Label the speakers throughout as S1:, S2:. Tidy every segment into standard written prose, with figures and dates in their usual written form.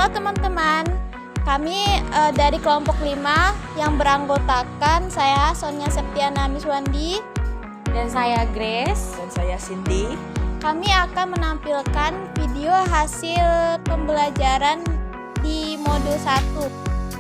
S1: Halo teman-teman, kami dari kelompok 5 yang beranggotakan saya Sonia Septiana Miswandi
S2: dan saya Grace
S3: dan saya Cindy.
S1: Kami akan menampilkan video hasil pembelajaran di modul 1.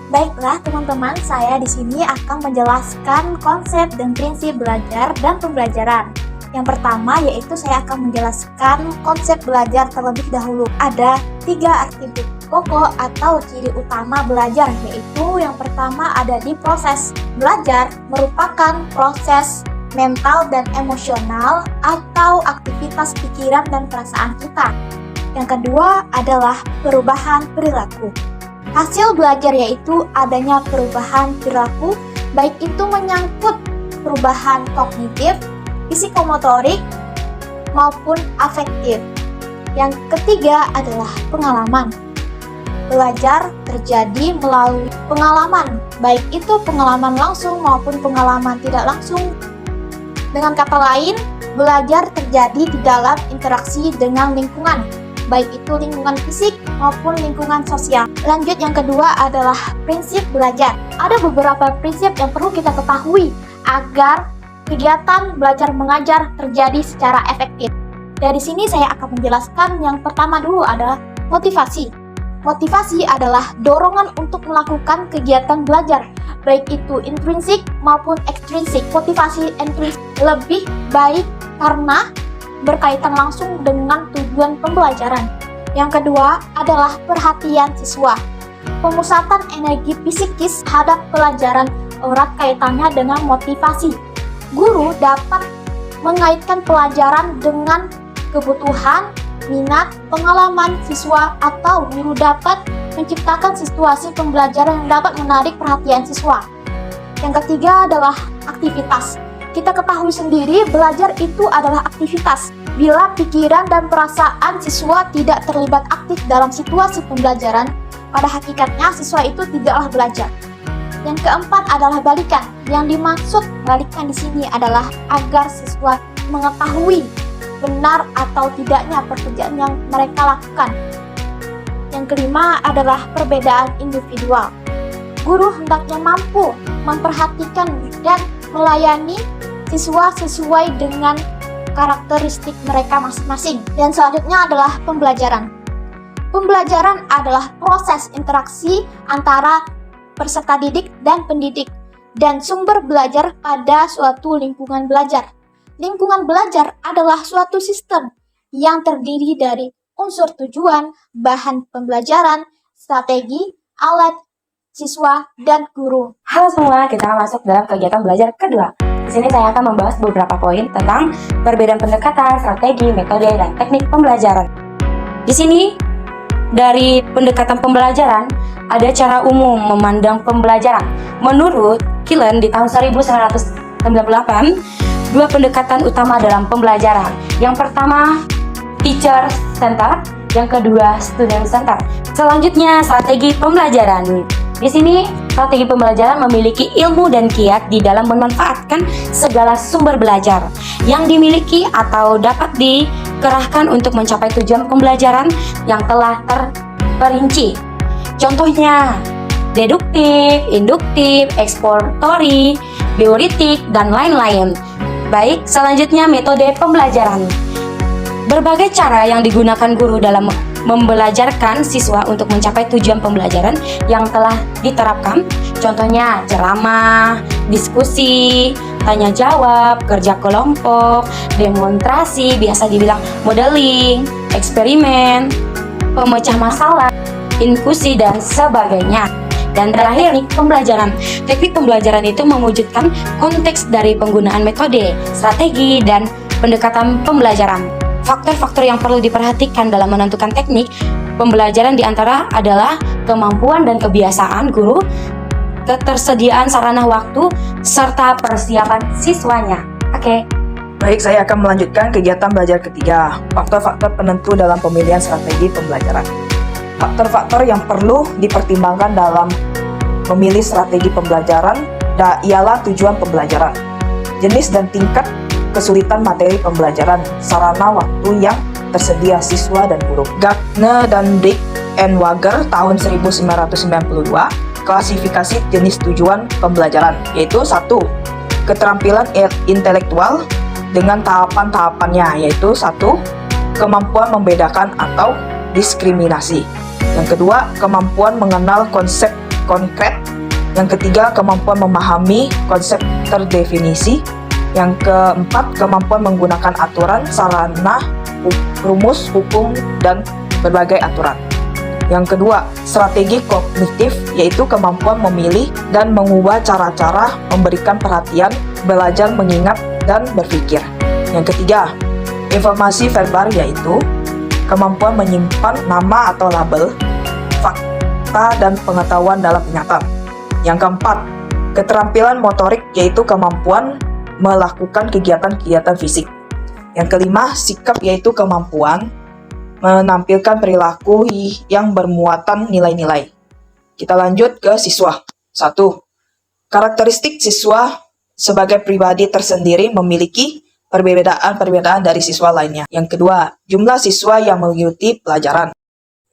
S4: Baiklah teman-teman, saya di sini akan menjelaskan konsep dan prinsip belajar dan pembelajaran. Yang pertama yaitu saya akan menjelaskan konsep belajar terlebih dahulu. Ada 3 atribut pokok atau ciri utama belajar, yaitu yang pertama ada di proses. Belajar merupakan proses mental dan emosional atau aktivitas pikiran dan perasaan kita. Yang kedua adalah perubahan perilaku. Hasil belajar yaitu adanya perubahan perilaku, baik itu menyangkut perubahan kognitif, psikomotorik, maupun afektif. Yang ketiga adalah pengalaman. Belajar terjadi melalui pengalaman, baik itu pengalaman langsung maupun pengalaman tidak langsung. Dengan kata lain, belajar terjadi di dalam interaksi dengan lingkungan, baik itu lingkungan fisik maupun lingkungan sosial. Lanjut, yang kedua adalah prinsip belajar. Ada beberapa prinsip yang perlu kita ketahui agar kegiatan belajar mengajar terjadi secara efektif. Dari sini saya akan menjelaskan yang pertama dulu adalah motivasi. Motivasi adalah dorongan untuk melakukan kegiatan belajar, baik itu intrinsik maupun ekstrinsik. Motivasi intrinsik lebih baik karena berkaitan langsung dengan tujuan pembelajaran. Yang kedua adalah perhatian siswa. Pemusatan energi psikis terhadap pelajaran erat kaitannya dengan motivasi. Guru dapat mengaitkan pelajaran dengan kebutuhan, minat, pengalaman siswa, atau guru dapat menciptakan situasi pembelajaran yang dapat menarik perhatian siswa. Yang ketiga adalah aktivitas. Kita ketahui sendiri, belajar itu adalah aktivitas. Bila pikiran dan perasaan siswa tidak terlibat aktif dalam situasi pembelajaran, pada hakikatnya siswa itu tidaklah belajar. Yang keempat adalah balikan. Yang dimaksud balikan di sini adalah agar siswa mengetahui benar atau tidaknya pekerjaan yang mereka lakukan. Yang kelima adalah perbedaan individual. Guru hendaknya mampu memperhatikan dan melayani siswa sesuai dengan karakteristik mereka masing-masing. Dan selanjutnya adalah pembelajaran. Pembelajaran adalah proses interaksi antara peserta didik dan pendidik dan sumber belajar pada suatu lingkungan belajar. Lingkungan belajar adalah suatu sistem yang terdiri dari unsur tujuan, bahan pembelajaran, strategi, alat, siswa, dan guru.
S2: Halo semua, kita masuk dalam kegiatan belajar kedua. Di sini saya akan membahas beberapa poin tentang perbedaan pendekatan, strategi, metode, dan teknik pembelajaran. Di sini, dari pendekatan pembelajaran, ada cara umum memandang pembelajaran. Menurut Killen di tahun 1998, 2 pendekatan utama dalam pembelajaran. Yang pertama, teacher center, yang kedua, student center. Selanjutnya, strategi pembelajaran. Di sini, strategi pembelajaran memiliki ilmu dan kiat di dalam memanfaatkan segala sumber belajar yang dimiliki atau dapat dikerahkan untuk mencapai tujuan pembelajaran yang telah terperinci. Contohnya, deduktif, induktif, eksploratory, teoritik, dan lain-lain. Baik, selanjutnya metode pembelajaran. Berbagai cara yang digunakan guru dalam membelajarkan siswa untuk mencapai tujuan pembelajaran yang telah diterapkan. Contohnya ceramah, diskusi, tanya jawab, kerja kelompok, demonstrasi, biasa dibilang modeling, eksperimen, pemecah masalah, inklusi, dan sebagainya. Dan terakhir, pembelajaran. Teknik pembelajaran itu mewujudkan konteks dari penggunaan metode, strategi, dan pendekatan pembelajaran. Faktor-faktor yang perlu diperhatikan dalam menentukan teknik pembelajaran diantara adalah kemampuan dan kebiasaan guru, ketersediaan sarana waktu, serta persiapan siswanya. Oke.
S3: Baik, saya akan melanjutkan kegiatan belajar ketiga. Faktor-faktor penentu dalam pemilihan strategi pembelajaran. Faktor-faktor yang perlu dipertimbangkan dalam memilih strategi pembelajaran ialah tujuan pembelajaran, jenis dan tingkat kesulitan materi pembelajaran, sarana waktu yang tersedia siswa dan guru. Gardner dan Dick and Wager tahun 1992, klasifikasi jenis tujuan pembelajaran, yaitu 1. Keterampilan intelektual dengan tahapan-tahapannya, yaitu 1. Kemampuan membedakan atau diskriminasi. Yang kedua, kemampuan mengenal konsep konkret. Yang ketiga, kemampuan memahami konsep terdefinisi. Yang keempat, kemampuan menggunakan aturan, sarana, rumus, hukum, dan berbagai aturan. Yang kedua, strategi kognitif, yaitu kemampuan memilih dan mengubah cara-cara memberikan perhatian, belajar mengingat, dan berpikir. Yang ketiga, informasi verbal, yaitu kemampuan menyimpan nama atau label, fakta, dan pengetahuan dalam ingatan. Yang keempat, keterampilan motorik, yaitu kemampuan melakukan kegiatan-kegiatan fisik. Yang kelima, sikap, yaitu kemampuan menampilkan perilaku yang bermuatan nilai-nilai. Kita lanjut ke siswa. 1. Karakteristik siswa sebagai pribadi tersendiri memiliki perbedaan-perbedaan dari siswa lainnya. Yang kedua, jumlah siswa yang mengikuti pelajaran.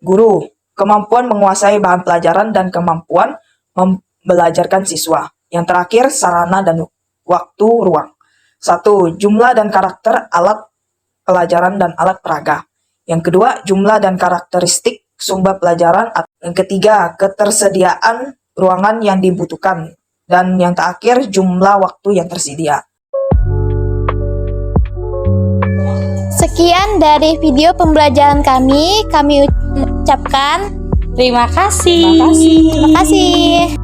S3: Guru, kemampuan menguasai bahan pelajaran dan kemampuan membelajarkan siswa. Yang terakhir, sarana dan waktu ruang. 1. Jumlah dan karakter alat pelajaran dan alat peraga. Yang kedua, jumlah dan karakteristik sumber pelajaran. Yang ketiga, ketersediaan ruangan yang dibutuhkan. Dan yang terakhir, jumlah waktu yang tersedia.
S1: Sekian dari video pembelajaran kami ucapkan
S2: Terima kasih.
S1: terima kasih.